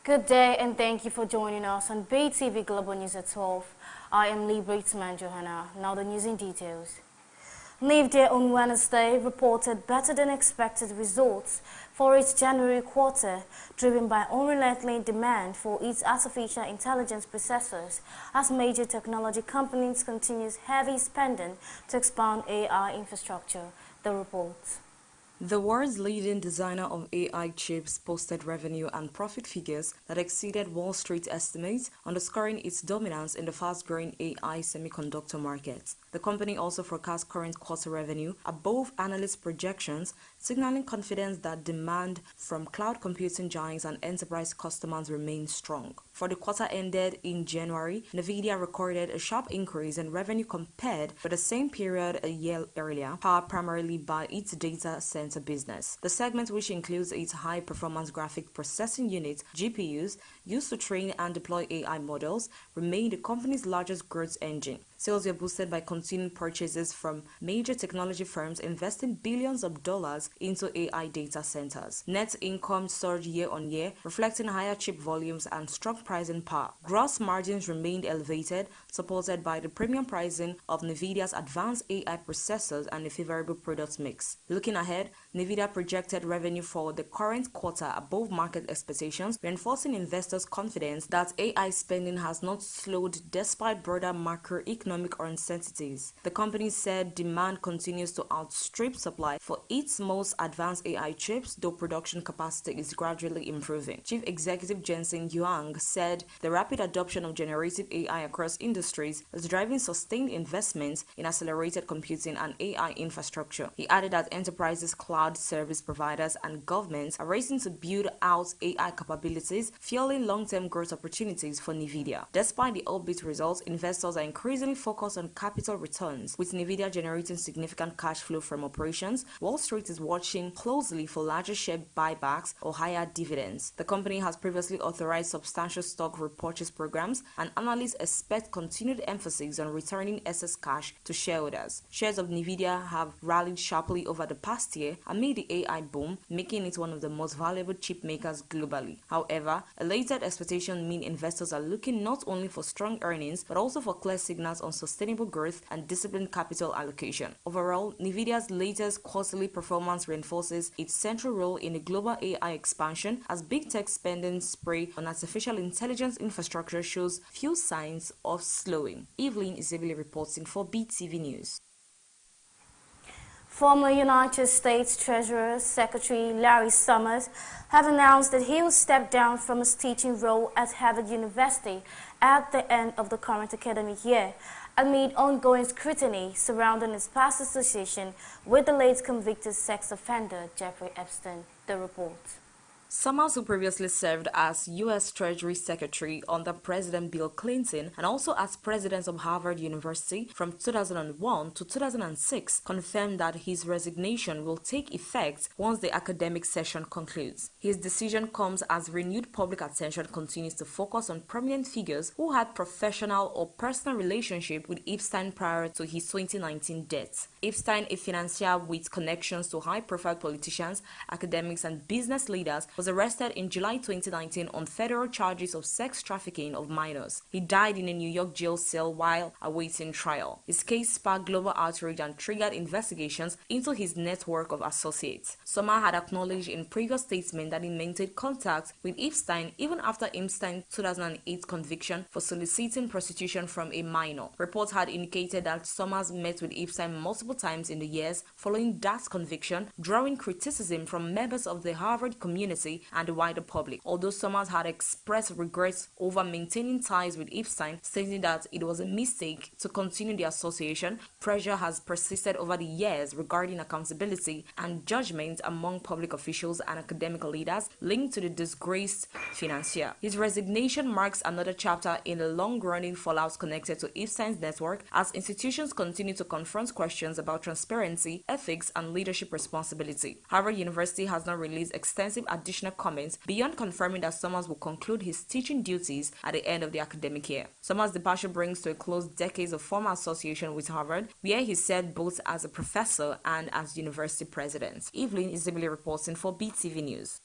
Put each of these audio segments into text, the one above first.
Good day and thank you for joining us on Beetv Global News at 12. I am Liberateman Johanna. Now the news in details. Beetv on Wednesday reported better than expected results for its January quarter, driven by unrelenting demand for its artificial intelligence processors as major technology companies continue heavy spending to expand AI infrastructure, the report. The world's leading designer of AI chips posted revenue and profit figures that exceeded Wall Street estimates, underscoring its dominance in the fast-growing AI semiconductor market. The company also forecast current quarter revenue above analyst projections, signaling confidence that demand from cloud computing giants and enterprise customers remains strong. For the quarter ended in January, Nvidia recorded a sharp increase in revenue compared with the same period a year earlier, powered primarily by its data center business. The segment, which includes its high-performance graphic processing units (GPUs) used to train and deploy AI models, remained the company's largest growth engine. Sales were boosted by continued purchases from major technology firms investing billions of dollars into AI data centers. Net income surged year-on-year, reflecting higher chip volumes and strong pricing power. Gross margins remained elevated, supported by the premium pricing of Nvidia's advanced AI processors and a favorable product mix. Looking ahead, Nvidia projected revenue for the current quarter above market expectations, reinforcing investors' confidence that AI spending has not slowed despite broader macroeconomic uncertainties. The company said demand continues to outstrip supply for its most advanced AI chips, though production capacity is gradually improving. Chief Executive Jensen Huang said the rapid adoption of generative AI across industries is driving sustained investments in accelerated computing and AI infrastructure. He added that enterprises, cloud service providers, and governments are racing to build out AI capabilities, fueling long-term growth opportunities for Nvidia. Despite the upbeat results, investors are increasingly focused on capital returns. With Nvidia generating significant cash flow from operations, Wall Street is watching closely for larger share buybacks or higher dividends. The company has previously authorized substantial stock repurchase programs, and analysts expect continued emphasis on returning excess cash to shareholders. Shares of Nvidia have rallied sharply over the past year amid the AI boom, making it one of the most valuable chip makers globally. However, elated expectations mean investors are looking not only for strong earnings but also for clear signals on sustainable growth and disciplined capital allocation. Overall, Nvidia's latest quarterly performance reinforces its central role in the global AI expansion as big tech spending spree on artificial intelligence infrastructure shows few signs of slowing. Evelyn Isabelle reporting for Beetv News. Former United States Treasury Secretary Larry Summers has announced that he will step down from his teaching role at Harvard University at the end of the current academic year, amid ongoing scrutiny surrounding his past association with the late convicted sex offender Jeffrey Epstein, the report. Summers, who previously served as U.S. Treasury Secretary under President Bill Clinton and also as president of Harvard University from 2001 to 2006, confirmed that his resignation will take effect once the academic session concludes. His decision comes as renewed public attention continues to focus on prominent figures who had professional or personal relationship with Epstein prior to his 2019 death. Epstein, a financier with connections to high-profile politicians, academics, and business leaders, was arrested in July 2019 on federal charges of sex trafficking of minors. He died in a New York jail cell while awaiting trial. His case sparked global outrage and triggered investigations into his network of associates. Sommer had acknowledged in previous statements that he maintained contact with Epstein even after Epstein's 2008 conviction for soliciting prostitution from a minor. Reports had indicated that Summers met with Epstein multiple times in the years following that conviction, drawing criticism from members of the Harvard community community and the wider public. Although Summers had expressed regrets over maintaining ties with Epstein, stating that it was a mistake to continue the association, pressure has persisted over the years regarding accountability and judgment among public officials and academic leaders linked to the disgraced financier. His resignation marks another chapter in a long-running fallout connected to Epstein's network as institutions continue to confront questions about transparency, ethics, and leadership responsibility. Harvard University has not released extensive additional comments beyond confirming that Summers will conclude his teaching duties at the end of the academic year. Summers' departure brings to a close decades of former association with Harvard, where he served both as a professor and as university president. Evelyn Isabelle reporting for Beetv News.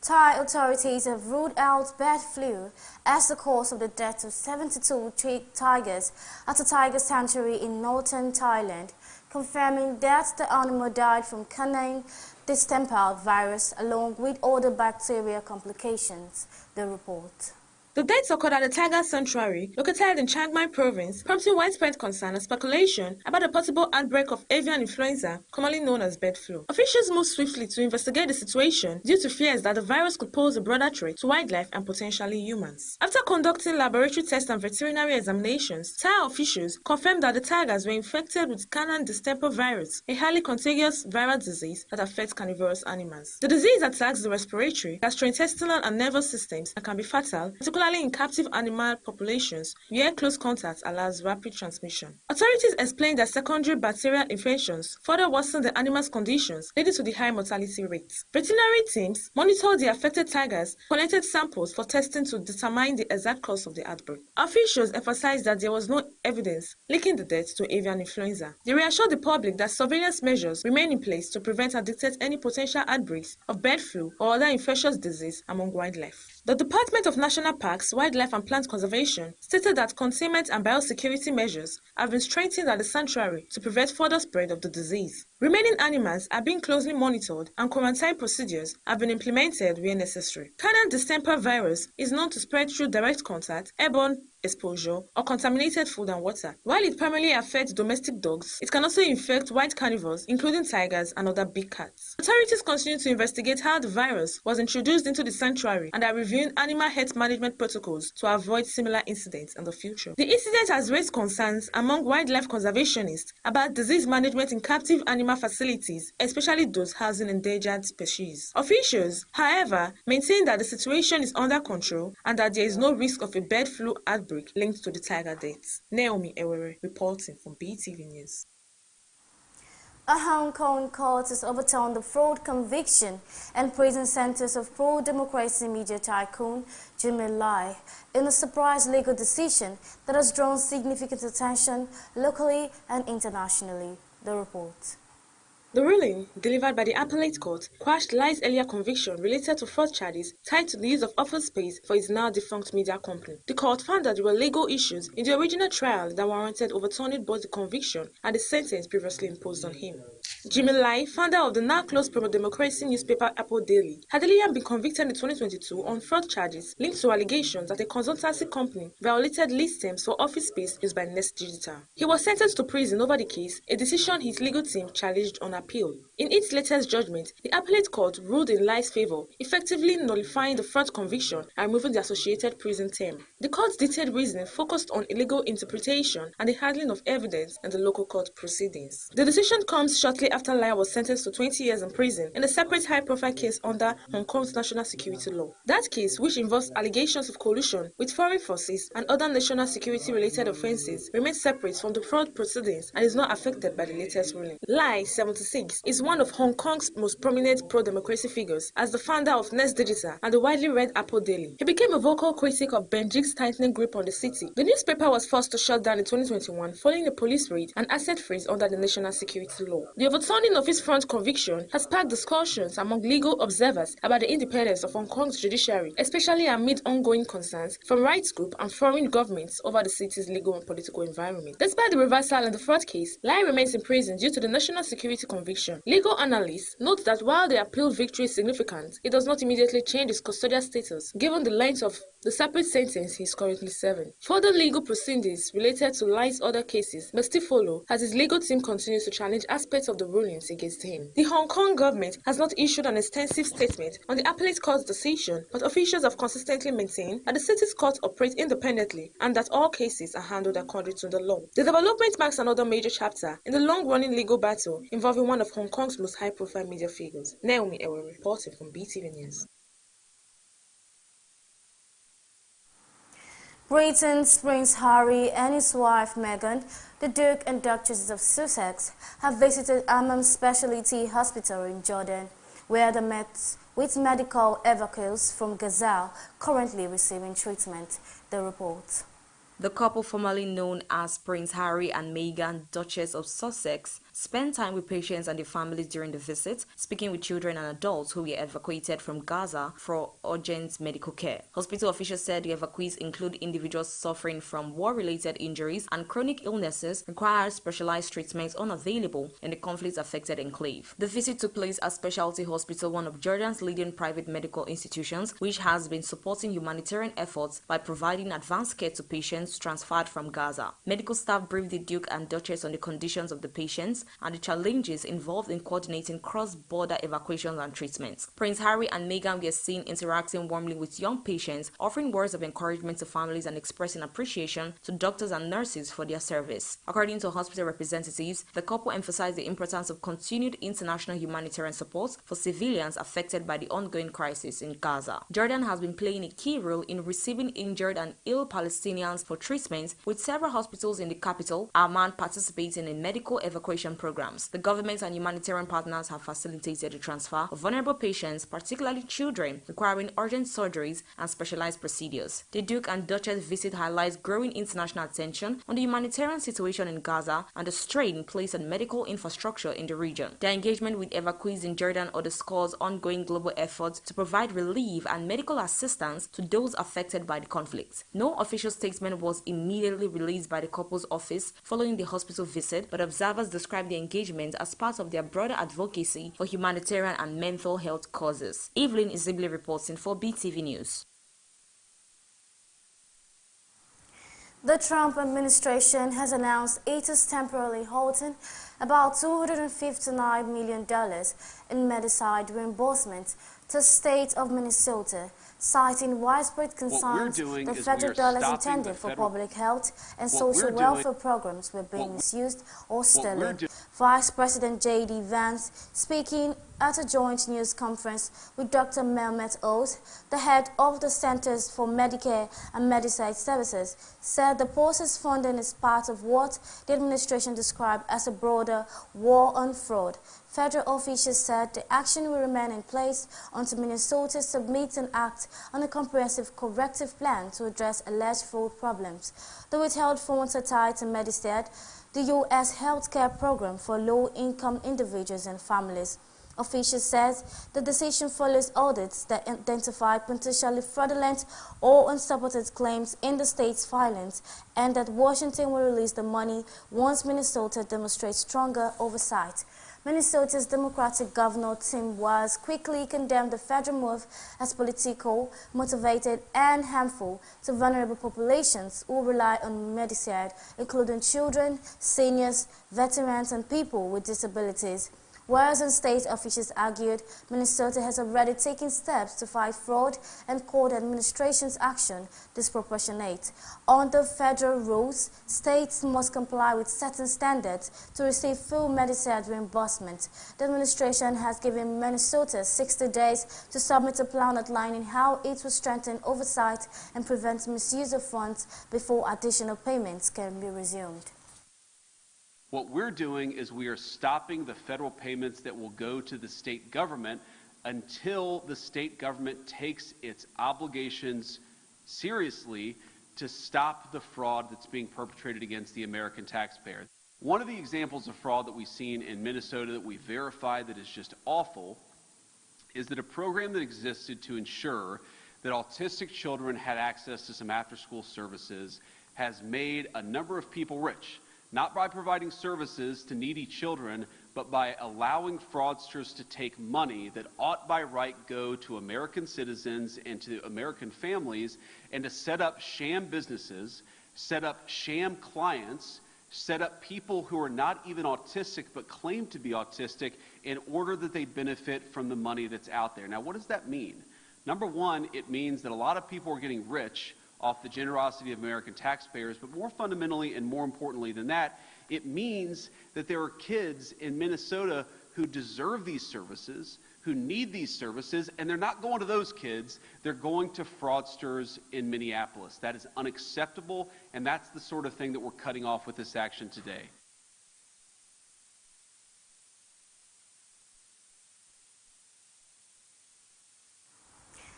Thai authorities have ruled out bird flu as the cause of the death of 72 tigers at a tiger sanctuary in northern Thailand, confirming that the animal died from canine distemper virus along with other bacterial complications, the report. The deaths occurred at the tiger sanctuary located in Chiang Mai province, prompting widespread concern and speculation about a possible outbreak of avian influenza, commonly known as bird flu. Officials moved swiftly to investigate the situation due to fears that the virus could pose a broader threat to wildlife and potentially humans. After conducting laboratory tests and veterinary examinations, Thai officials confirmed that the tigers were infected with canine distemper virus, a highly contagious viral disease that affects carnivorous animals. The disease attacks the respiratory, gastrointestinal, and nervous systems and can be fatal, particularly in captive animal populations where close contact allows rapid transmission. Authorities explained that secondary bacterial infections further worsen the animals' conditions, leading to the high mortality rates. Veterinary teams monitored the affected tigers, collected samples for testing to determine the exact cause of the outbreak. Officials emphasized that there was no evidence linking the death to avian influenza. They reassured the public that surveillance measures remain in place to prevent and detect any potential outbreaks of bird flu or other infectious disease among wildlife. The Department of National Parks, Wildlife and Plant Conservation stated that containment and biosecurity measures have been strengthened at the sanctuary to prevent further spread of the disease. Remaining animals are being closely monitored and quarantine procedures have been implemented where necessary. Canine distemper virus is known to spread through direct contact, airborne exposure, or contaminated food and water. While it primarily affects domestic dogs, it can also infect wild carnivores, including tigers and other big cats. Authorities continue to investigate how the virus was introduced into the sanctuary and are reviewing animal health management protocols to avoid similar incidents in the future. The incident has raised concerns among wildlife conservationists about disease management in captive animal facilities, especially those housing endangered species. Officials, however, maintain that the situation is under control and that there is no risk of a bird flu outbreak linked to the tiger deaths. Naomi Ewere reporting from Beetv News. A Hong Kong court has overturned the fraud conviction and prison sentence of pro-democracy media tycoon Jimmy Lai in a surprise legal decision that has drawn significant attention locally and internationally. The report. The ruling, delivered by the appellate court, quashed Lai's earlier conviction related to fraud charges tied to the use of office space for his now-defunct media company. The court found that there were legal issues in the original trial that warranted overturning both the conviction and the sentence previously imposed on him. Jimmy Lai, founder of the now-closed pro-democracy newspaper Apple Daily, had earlier been convicted in 2022 on fraud charges linked to allegations that a consultancy company violated lease terms for office space used by Nest Digital. He was sentenced to prison over the case, a decision his legal team challenged on appeal. In its latest judgment, the appellate court ruled in Lai's favor, effectively nullifying the fraud conviction and removing the associated prison term. The court's detailed reasoning focused on illegal interpretation and the handling of evidence in the local court proceedings. The decision comes shortly after Lai was sentenced to 20 years in prison in a separate high-profile case under Hong Kong's national security law. That case, which involves allegations of collusion with foreign forces and other national security-related offences, remains separate from the fraud proceedings and is not affected by the latest ruling. Lai, 76, is one of Hong Kong's most prominent pro-democracy figures as the founder of Nest Digital and the widely read Apple Daily. He became a vocal critic of Beijing's tightening grip on the city. The newspaper was forced to shut down in 2021 following a police raid and asset freeze under the national security law. The overturning of his fraud conviction has sparked discussions among legal observers about the independence of Hong Kong's judiciary, especially amid ongoing concerns from rights groups and foreign governments over the city's legal and political environment. Despite the reversal in the fraud case, Lai remains in prison due to the national security conviction. Legal analysts note that while the appeal victory is significant, it does not immediately change his custodial status, given the length of the separate sentence he is currently serving. Further legal proceedings related to Lai's other cases may still follow as his legal team continues to challenge aspects of the rulings against him. The Hong Kong government has not issued an extensive statement on the appellate court's decision, but officials have consistently maintained that the city's courts operate independently and that all cases are handled according to the law. The development marks another major chapter in the long-running legal battle involving one of Hong Kong's most high-profile media figures. Naomi Ewe reporting from Beetv News. Britain's Prince Harry and his wife Meghan, the Duke and Duchess of Sussex, have visited Amman Specialty Hospital in Jordan, where they met with medical evacuees from Gaza currently receiving treatment, the report. The couple, formerly known as Prince Harry and Meghan, Duchess of Sussex, spent time with patients and their families during the visit, speaking with children and adults who were evacuated from Gaza for urgent medical care. Hospital officials said the evacuees include individuals suffering from war-related injuries and chronic illnesses require specialized treatments unavailable in the conflict-affected enclave. The visit took place at Specialty Hospital, one of Jordan's leading private medical institutions, which has been supporting humanitarian efforts by providing advanced care to patients transferred from Gaza. Medical staff briefed the Duke and Duchess on the conditions of the patients and the challenges involved in coordinating cross-border evacuations and treatments. Prince Harry and Meghan were seen interacting warmly with young patients, offering words of encouragement to families and expressing appreciation to doctors and nurses for their service. According to hospital representatives, the couple emphasized the importance of continued international humanitarian support for civilians affected by the ongoing crisis in Gaza. Jordan has been playing a key role in receiving injured and ill Palestinians for treatment, with several hospitals in the capital, Amman, participating in medical evacuation programs. The government and humanitarian partners have facilitated the transfer of vulnerable patients, particularly children, requiring urgent surgeries and specialized procedures. The Duke and Duchess visit highlights growing international attention on the humanitarian situation in Gaza and the strain placed on medical infrastructure in the region. Their engagement with evacuees in Jordan underscores ongoing global efforts to provide relief and medical assistance to those affected by the conflict. No official statement was immediately released by the couple's office following the hospital visit, but observers described the engagement as part of their broader advocacy for humanitarian and mental health causes. Evelyn Isibli reporting for Beetv News. The Trump administration has announced it is temporarily halting about $259 million in Medicaid reimbursement to the state of Minnesota, citing widespread concerns the federal dollars intended for public health and social welfare programs were being misused or stolen. Vice President J.D. Vance, speaking at a joint news conference with Dr. Mehmet Oz, the head of the Centers for Medicare and Medicaid Services, said the process funding is part of what the administration described as a broader war on fraud. Federal officials said the action will remain in place until Minnesota submits an act on a comprehensive corrective plan to address alleged fraud problems. The withheld funds are tied to Medicaid, the U.S. healthcare program for low-income individuals and families. Officials said the decision follows audits that identified potentially fraudulent or unsupported claims in the state's filings, and that Washington will release the money once Minnesota demonstrates stronger oversight. Minnesota's Democratic Governor Tim Walz quickly condemned the federal move as political, motivated, and harmful to vulnerable populations who rely on Medicaid, including children, seniors, veterans, and people with disabilities. Whereas state officials argued Minnesota has already taken steps to fight fraud and called the administration's action disproportionate. Under federal rules, states must comply with certain standards to receive full Medicaid reimbursement. The administration has given Minnesota 60 days to submit a plan outlining how it will strengthen oversight and prevent misuse of funds before additional payments can be resumed. What we're doing is we are stopping the federal payments that will go to the state government until the state government takes its obligations seriously to stop the fraud that's being perpetrated against the American taxpayer. One of the examples of fraud that we've seen in Minnesota that we verified that is just awful is that a program that existed to ensure that autistic children had access to some after-school services has made a number of people rich. Not by providing services to needy children, but by allowing fraudsters to take money that ought by right go to American citizens and to American families, and to set up sham businesses, set up sham clients, set up people who are not even autistic but claim to be autistic in order that they benefit from the money that's out there. Now, what does that mean? Number one, it means that a lot of people are getting rich off the generosity of American taxpayers, but more fundamentally and more importantly than that, it means that there are kids in Minnesota who deserve these services, who need these services, and they're not going to those kids, they're going to fraudsters in Minneapolis. That is unacceptable, and that's the sort of thing that we're cutting off with this action today.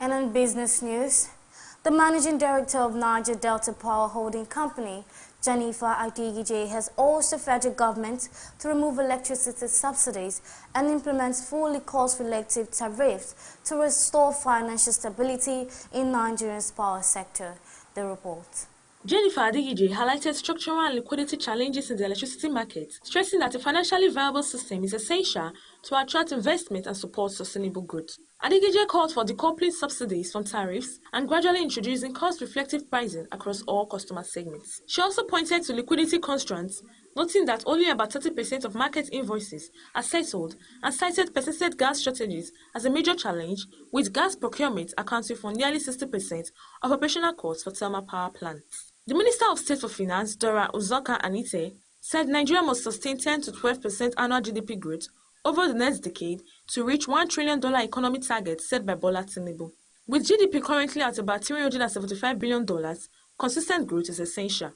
And in business news, the managing director of Niger Delta Power Holding Company, Jennifer Adigije, has urged the federal government to remove electricity subsidies and implement fully cost-related tariffs to restore financial stability in Nigeria's power sector. The report. Jennifer Adigije highlighted structural and liquidity challenges in the electricity market, stressing that a financially viable system is essential to attract investment and support sustainable growth. Adigije called for decoupling subsidies from tariffs and gradually introducing cost-reflective pricing across all customer segments. She also pointed to liquidity constraints, noting that only about 30% of market invoices are settled, and cited persistent gas shortages as a major challenge, with gas procurement accounting for nearly 60% of operational costs for thermal power plants. The Minister of State for Finance, Dora Uzoka Anite, said Nigeria must sustain 10 to 12% annual GDP growth over the next decade to reach $1 trillion economic target set by Bola Tinubu. With GDP currently at about $375 billion, consistent growth is essential.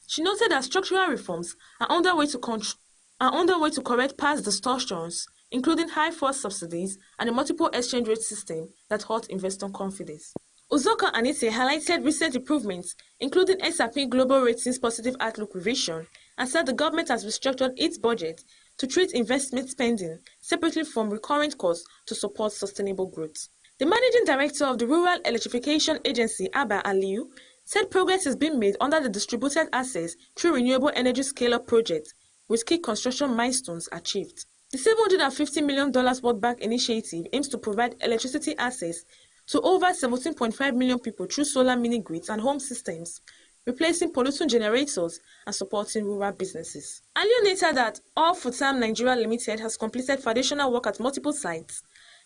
She noted that structural reforms are underway to correct past distortions, including high fuel subsidies and a multiple exchange rate system that hurt investor confidence. Uzoka Anite highlighted recent improvements, including S&P Global Ratings positive outlook revision, and said the government has restructured its budget to treat investment spending separately from recurrent costs to support sustainable growth. The managing director of the Rural Electrification Agency, Abba Aliyu, said progress is being made under the distributed access through renewable energy scale-up project, with key construction milestones achieved. The $750 million World Bank initiative aims to provide electricity access to over 17.5 million people through solar mini-grids and home systems, replacing pollution generators and supporting rural businesses. Aliyu noted that All Futam Nigeria Limited has completed foundational work at multiple sites,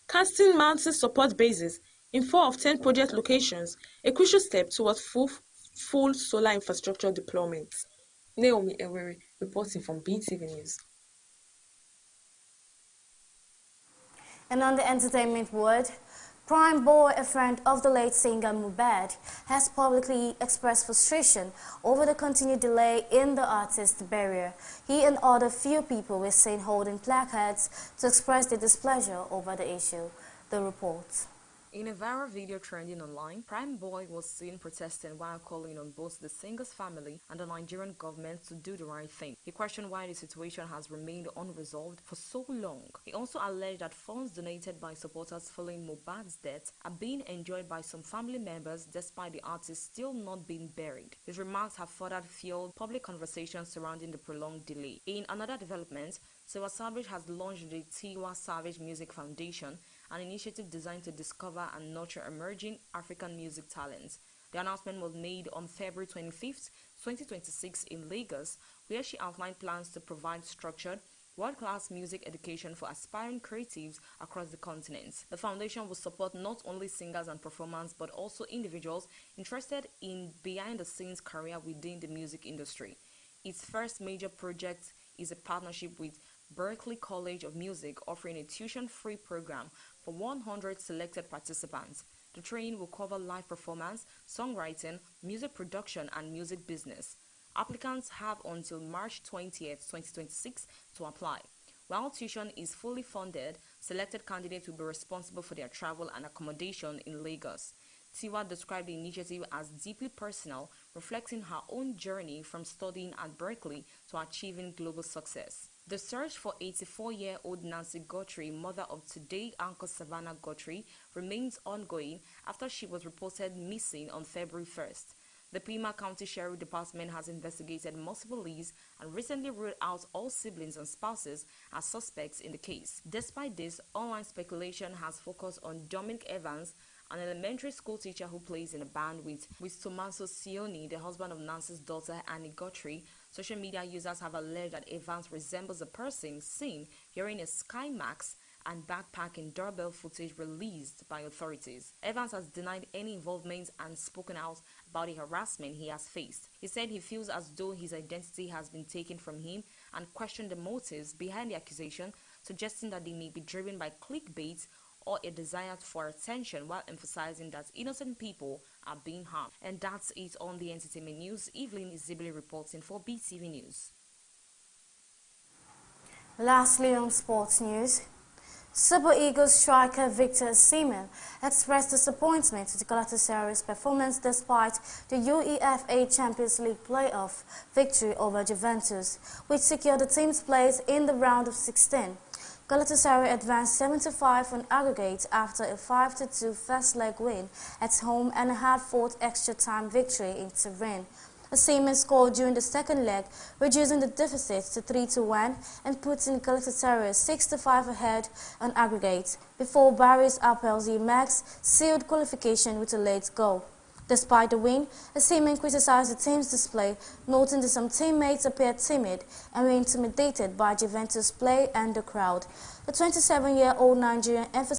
casting mounting support bases in 4 of 10 project locations, a crucial step towards full solar infrastructure deployment. Naomi Ewere reporting from Beetv News. And on the entertainment world, Prime Boy, a friend of the late singer Mohbad, has publicly expressed frustration over the continued delay in the artist's burial. He and other few people were seen holding placards to express their displeasure over the issue. The report. In a viral video trending online, Prime Boy was seen protesting while calling on both the singer's family and the Nigerian government to do the right thing. He questioned why the situation has remained unresolved for so long. He also alleged that funds donated by supporters following Mohbad's death are being enjoyed by some family members despite the artist still not being buried. His remarks have further fueled public conversations surrounding the prolonged delay. In another development, Tiwa Savage has launched the Tiwa Savage Music Foundation, an initiative designed to discover and nurture emerging African music talents. The announcement was made on February 25th, 2026 in Lagos, where she outlined plans to provide structured, world-class music education for aspiring creatives across the continent. The foundation will support not only singers and performers, but also individuals interested in behind-the-scenes career within the music industry. Its first major project is a partnership with Berklee College of Music, offering a tuition-free program for 100 selected participants. The training will cover live performance, songwriting, music production, and music business. Applicants have until March 20th, 2026 to apply. While tuition is fully funded, selected candidates will be responsible for their travel and accommodation in Lagos. Tiwa described the initiative as deeply personal, reflecting her own journey from studying at Berklee to achieving global success. The search for 84-year-old Nancy Guthrie, mother of Today anchor Savannah Guthrie, remains ongoing after she was reported missing on February 1st. The Pima County Sheriff Department has investigated multiple leads and recently ruled out all siblings and spouses as suspects in the case. Despite this, online speculation has focused on Dominic Evans, an elementary school teacher who plays in a band with Tommaso Sioni, the husband of Nancy's daughter Annie Guthrie, Social media users have alleged that Evans resembles a person seen wearing a sky mask and backpacking doorbell footage released by authorities. Evans has denied any involvement and spoken out about the harassment he has faced. He said he feels as though his identity has been taken from him and questioned the motives behind the accusation, suggesting that they may be driven by clickbait or a desire for attention, while emphasizing that innocent people are being harmed. And that's it on the entertainment news. Evelyn Izibili reporting for Beetv News. Lastly, on sports news, Super Eagles striker Victor Osimhen expressed disappointment with Galatasaray's performance despite the UEFA Champions League playoff victory over Juventus, which secured the team's place in the round of 16. Galatasaray advanced 75 on aggregate after a 5-2 first leg win at home and a hard-fought extra-time victory in Turin. Osimhen scored during the second leg, reducing the deficit to 3-1 and putting Galatasaray 6-5 ahead on aggregate, before Barry's Appelzi Max sealed qualification with a late goal. Despite the win, Osimhen criticized the team's display, noting that some teammates appeared timid and were intimidated by Juventus' play and the crowd. The 27-year-old Nigerian emphasized